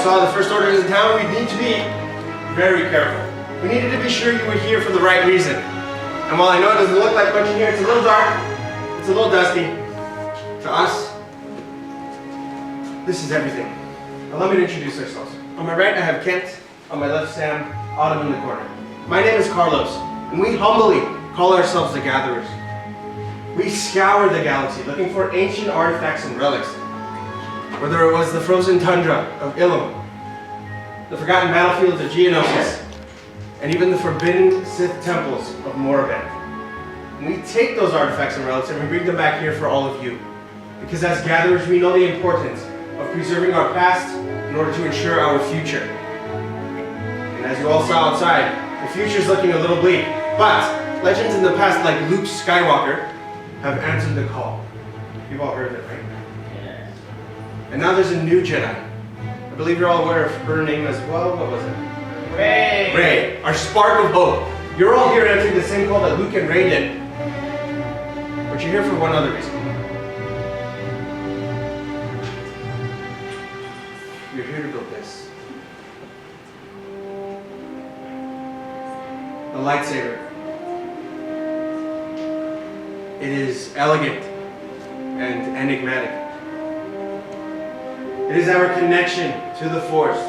saw the first orders in town, we need to be very careful. We needed to be sure you were here for the right reason. And while I know it doesn't look like much in here, it's a little dark, it's a little dusty. To us, this is everything. Allow me to introduce ourselves. On my right, I have Kent. On my left, Sam. Autumn in the corner. My name is Carlos, and we humbly call ourselves the Gatherers. We scour the galaxy looking for ancient artifacts and relics. Whether it was the frozen tundra of Ilum, the forgotten battlefields of Geonosis, and even the forbidden Sith temples of Moraband. And we take those artifacts and relics and we bring them back here for all of you. Because as gatherers, we know the importance of preserving our past in order to ensure our future. And as you all saw outside, the future is looking a little bleak. But legends in the past like Luke Skywalker have answered the call. You've all heard of it, right? Yes. And now there's a new Jedi. I believe you're all aware of her name as well. What was it? Rey. Rey, our spark of hope. You're all here answering the same call that Luke and Rey did. But you're here for one other reason. You're here to build this. A lightsaber. It is elegant and enigmatic. It is our connection to the Force,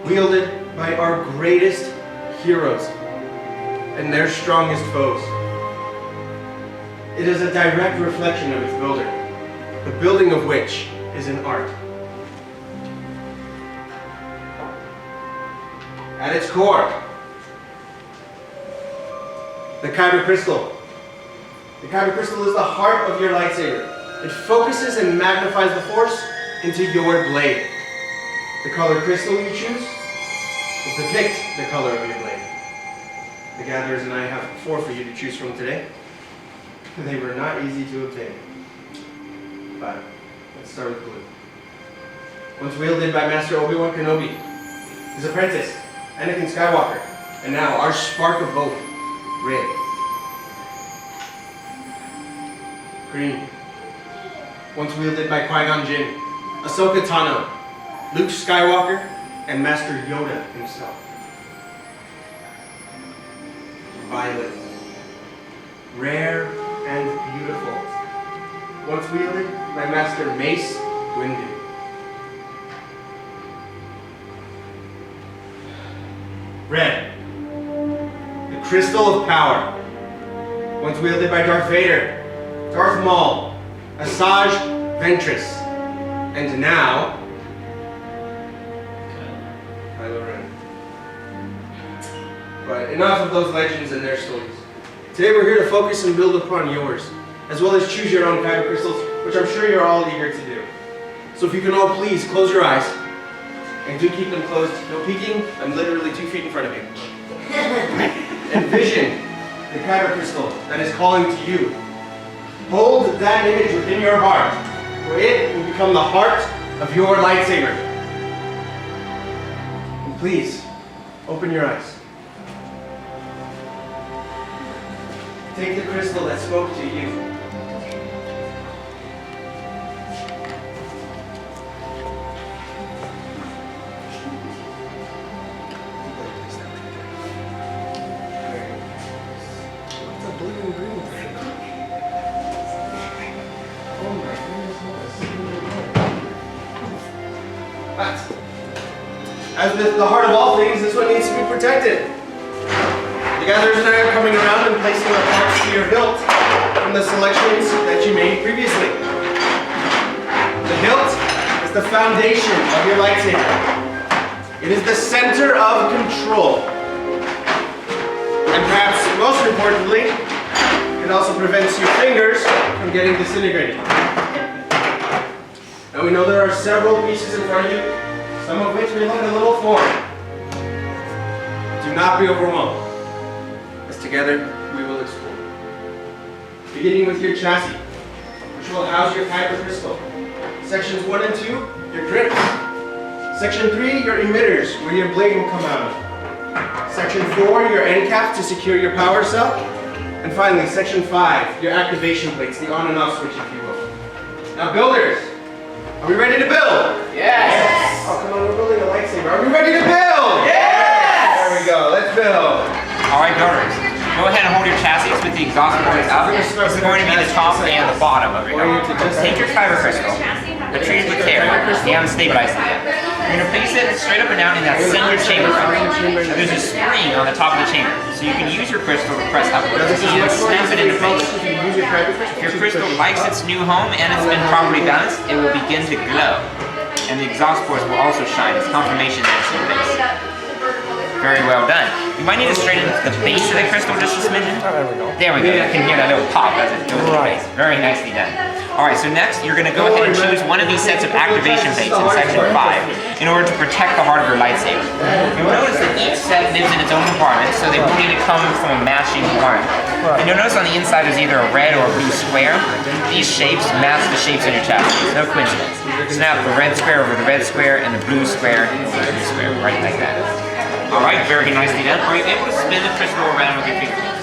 wielded by our greatest heroes and their strongest foes. It is a direct reflection of its builder, the building of which is an art. At its core, the Kyber crystal. The Kyber crystal is the heart of your lightsaber. It focuses and magnifies the Force into your blade. The color crystal you choose will depict the color of your blade. The Gatherers and I have 4 for you to choose from today. They were not easy to obtain. But let's start with blue. Once wielded by Master Obi-Wan Kenobi, his apprentice, Anakin Skywalker, and now our spark of hope, Rey. Green. Once wielded by Qui-Gon Jinn, Ahsoka Tano, Luke Skywalker, and Master Yoda himself. Violet. Rare and beautiful. Once wielded by Master Mace Windu. Red. The crystal of power. Once wielded by Darth Vader, Darth Maul, Asajj Ventress, and now Kylo Ren. But enough of those legends and their stories. Today we're here to focus and build upon yours, as well as choose your own Kyber crystals, which I'm sure you're all eager to do. So if you can all please close your eyes, and do keep them closed. No peeking, I'm literally 2 feet in front of you. Envision the Kyber crystal that is calling to you. Hold that image within your heart, for it will become the heart of your lightsaber. And please, open your eyes. Take the crystal that spoke to you. But, as with the heart of all things, this one needs to be protected. The Gatherers and I are coming around and placing our parts to your hilt from the selections that you made previously. The hilt is the foundation of your lightsaber. It is the center of control. And perhaps most importantly, it also prevents your fingers from getting disintegrated. Now we know there are several pieces in front of you, some of which may look a little foreign. Do not be overwhelmed, as together we will explore. Beginning with your chassis, which will house your Kyber crystal. Sections 1 and 2, your grips. Section 3, your emitters, where your blade will come out of. Section 4, your end caps to secure your power cell. And finally, Section 5, your activation plates, the on and off switch, if you will. Now builders, are we ready to build? Yes! Oh, come on the exhaust port up, this is going to be the top and the bottom of your helmet. Take your fiber crystal, but treat it with care. You haven't stabilized it yet. You're going to place it straight up and down in that center chamber. There's a spring on the top of the chamber, so you can use your crystal to press upwards and snap it into place. If your crystal likes its new home and it's been properly balanced, it will begin to glow. And the exhaust ports will also shine as confirmation that it's in place. Very well done. You might need to straighten the base of the crystal just a smidgen. There we go. There we go. You can hear that little pop as it goes to the base. Very nicely done. Alright, so next you're going to go ahead and choose one of these sets of activation plates in section 5 in order to protect the heart of your lightsaber. You'll notice that each set lives in its own compartment, so they will need to come from a matching compartment. And you'll notice on the inside there's either a red or a blue square. These shapes match the shapes on your chassis. It's no coincidence. Snap the red square over the red square and the blue square over the blue square, right like that. Alright, very nicely done. Are you able to spin the crystal around with your fingertips?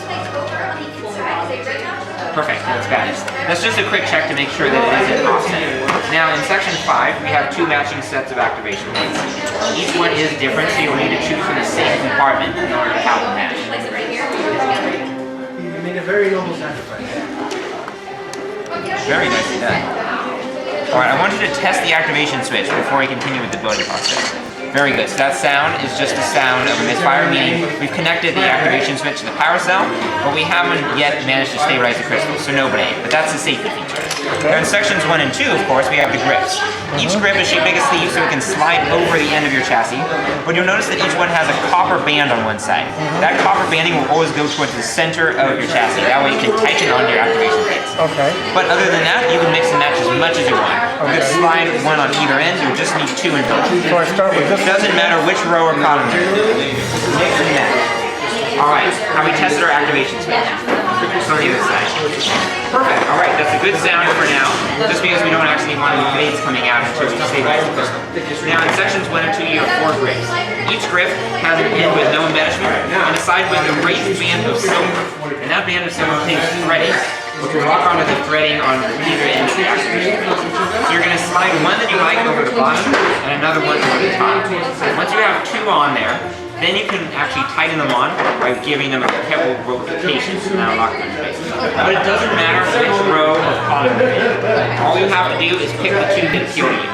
Perfect, that's balanced. That's just a quick check to make sure that it isn't offset. Now in section 5, we have 2 matching sets of activation plates. Each one is different, so you'll need to choose from the same compartment in order to have them match. You made a very noble sacrifice. Very nicely done. Alright, I want you to test the activation switch before we continue with the building process. Very good. So that sound is just the sound of a misfire, meaning we've connected the activation switch to the power cell, but we haven't yet managed to stabilize the crystal, so no blame. But that's a safety feature. Now in sections 1 and 2, of course, we have the grips. Each grip is shaped like a sleeve so it can slide over the end of your chassis, but you'll notice that each one has a copper band on one side. That copper banding will always go towards the center of your chassis. That way you can tighten on your activation plates. Okay. But other than that, you can mix and match as much as you want. You can slide one on either end, you just need 2 in total. So I start with this. It doesn't matter which row or column you're in. Mix and match. Alright, have we tested our activation switch? On the other side. Perfect. Alright, that's a good sound for now, just because we don't actually want any blades coming out until we stabilize the crystal. Now in sections 1 and 2, you have 4 grips. Each grip has an end with no embellishment and a side with a raised band of silver. And that band of silver contains threading, which will lock onto the threading on either end of the activation. So you're going to slide one that you like over the bottom and another one over the top. Once you have 2 on there, then you can actually tighten them on by giving them a couple rotation and that'll lock them in place. But it doesn't matter which row or column you're in. All you have to do is pick the 2 that appeal to you.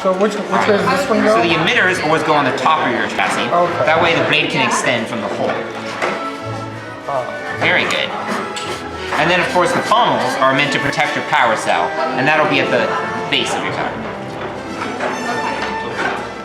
So which way does this one go? So the emitters always go on the top of your chassis. Okay. That way the blade can extend from the hole. Very good. And then of course the pommels are meant to protect your power cell, and that'll be at the base of your tower.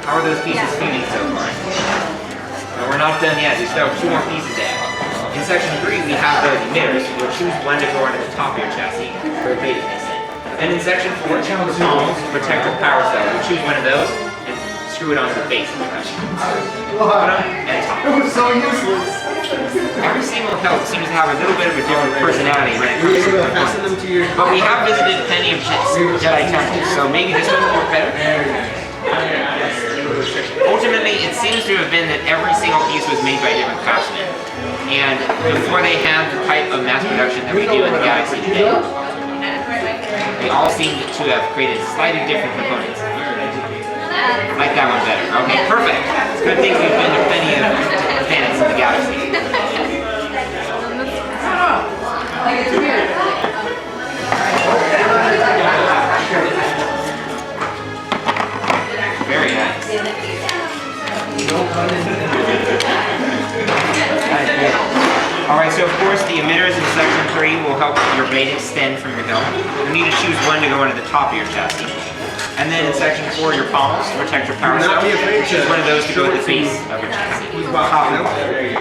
How are those pieces feeling so far? No, we're not done yet. We still have 2 more pieces to add. In section 3, we have the emitters. You'll choose one to go onto the top of your chassis for a blade to extend. And in section 4, the pommels to protect your power cell. You'll choose one of those and screw it onto the base of the chassis. Bottom and top. It was so useless. Every single helmet seems to have a little bit of a different personality when it comes to components. But we have visited plenty of Jedi temples, so maybe this one will work better. Ultimately, it seems to have been that every single piece was made by different craftsmen. And before they had the type of mass production that we do in the galaxy today, they all seem to have created slightly different components. Like that one better. Okay, perfect. It's a good thing we've been to plenty of planets in the galaxy. Very nice. Alright, so of course the emitters in section 3 will help your blade extend from your helmet. You need to choose one to go into the top of your chassis. And then in section 4, your pommels to protect your power cell. Choose one of those to go at the base of your chassis. Top and bottom.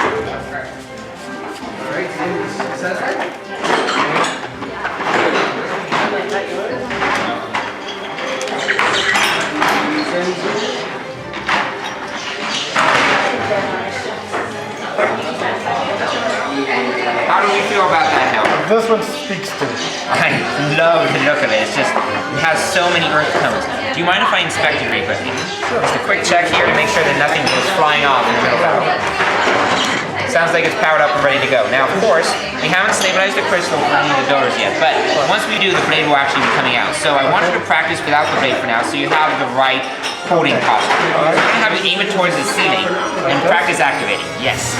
How do we feel about that helmet? This one speaks to me. I love the look of it. It's just, it has so many earth tones. Do you mind if I inspect it really quickly? Just a quick check here to make sure that nothing goes flying off in the middle of it. Sounds like it's powered up and ready to go. Now, of course, we haven't stabilized the crystal for any of the doors yet, but once we do, the blade will actually be coming out. So I want you to practice without the blade for now, so you have the right holding posture. So we're gonna have you aim it towards the ceiling and practice activating. Yes.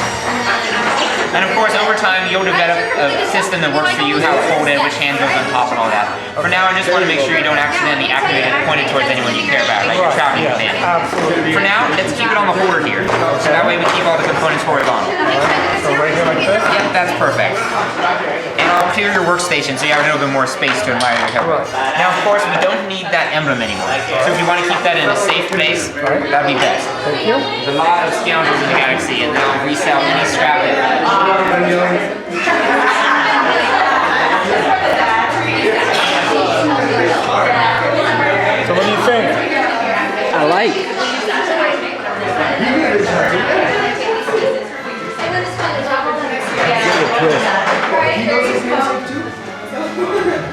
And of course, over time, you'll develop a system that works for you, how to hold it, which hand goes on top and all that. For now, I just want to make sure you don't accidentally activate it pointed towards anyone you care about, like your traveling companion. Absolutely. For now, let's keep it on the holder here. So that way we keep all the components horizontal. So right here like this? Yep, that's perfect. And I'll clear your workstation so you have a little bit more space to admire your helmet. Now, of course, we don't need that emblem anymore. So if you want to keep that in a safe place, that'd be best. Thank you. There's a lot of scoundrels in the galaxy and they'll resell any scrap it. So what do you think? I like.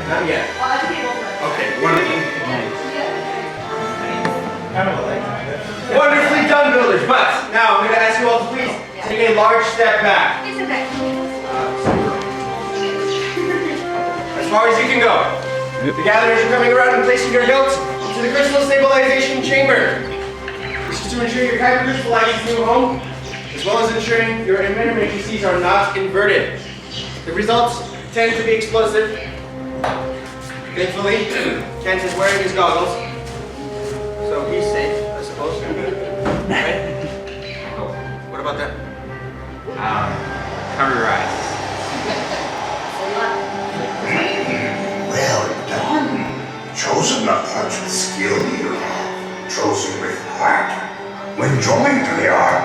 Not yet. Okay, wonderful. Wonderfully done, builders. But now I'm going to ask you all to please take a large step back. As far as you can go. The gatherers are coming around and placing your hilts into the crystal stabilization chamber. This is to ensure your kyber crystallizes new home, as well as ensuring your emitter matrices are not inverted. The results tend to be explosive. Thankfully, Kent is wearing his goggles, so he's safe, I suppose. Right? What about that? Cover your eyes. Well done. Chosen the punch with skill you have. Chosen with heart. When joined, they are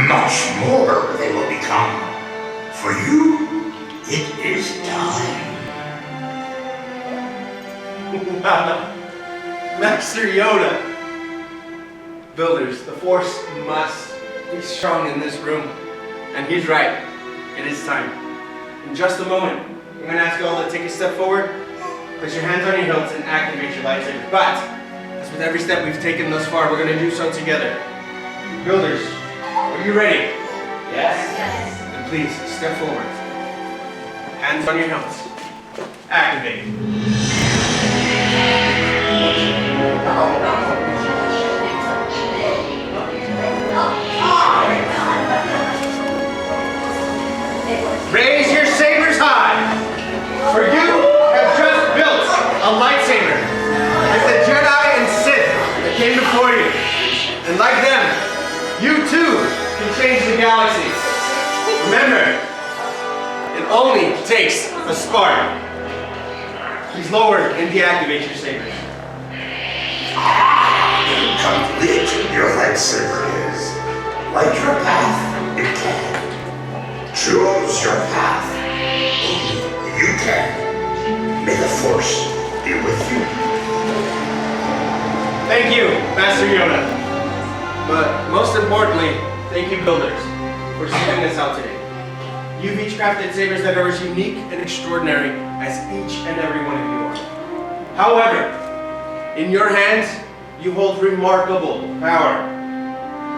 much more they will become. For you, it is time. Master Yoda! Builders, the Force must be strong in this room. And he's right. It is time. In just a moment, I'm going to ask you all to take a step forward, place your hands on your hilts, and activate your lightsaber. But, as with every step we've taken thus far, we're going to do so together. Builders, are you ready? Yes. Then please, step forward. Hands on your hilts. Activate. Raise your sabers high, for you have just built a lightsaber, like the Jedi and Sith that came before you. And like them, you too can change the galaxy. Remember, it only takes a spark. Please lower and deactivate your sabers. Complete your lightsaber is. Light your path, it can. Choose your path. Only you can. May the Force be with you. Thank you, Master Yoda. But most importantly, thank you, builders, for sending this out today. You've each crafted sabers that are as unique and extraordinary as each and every one of you are. However, in your hands, you hold remarkable power.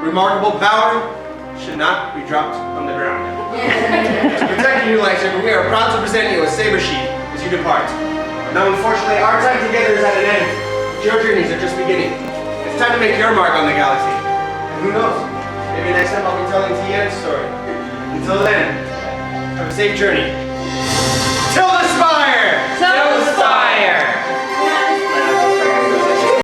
Remarkable power should not be dropped on the ground. To protect your new lightsaber, we are proud to present you a saber sheath as you depart. Now, unfortunately, our time together is at an end. Your journeys are just beginning. It's time to make your mark on the galaxy. And who knows? Maybe next time I'll be telling Tien's story. Until then, have a safe journey. Till the spire! Till the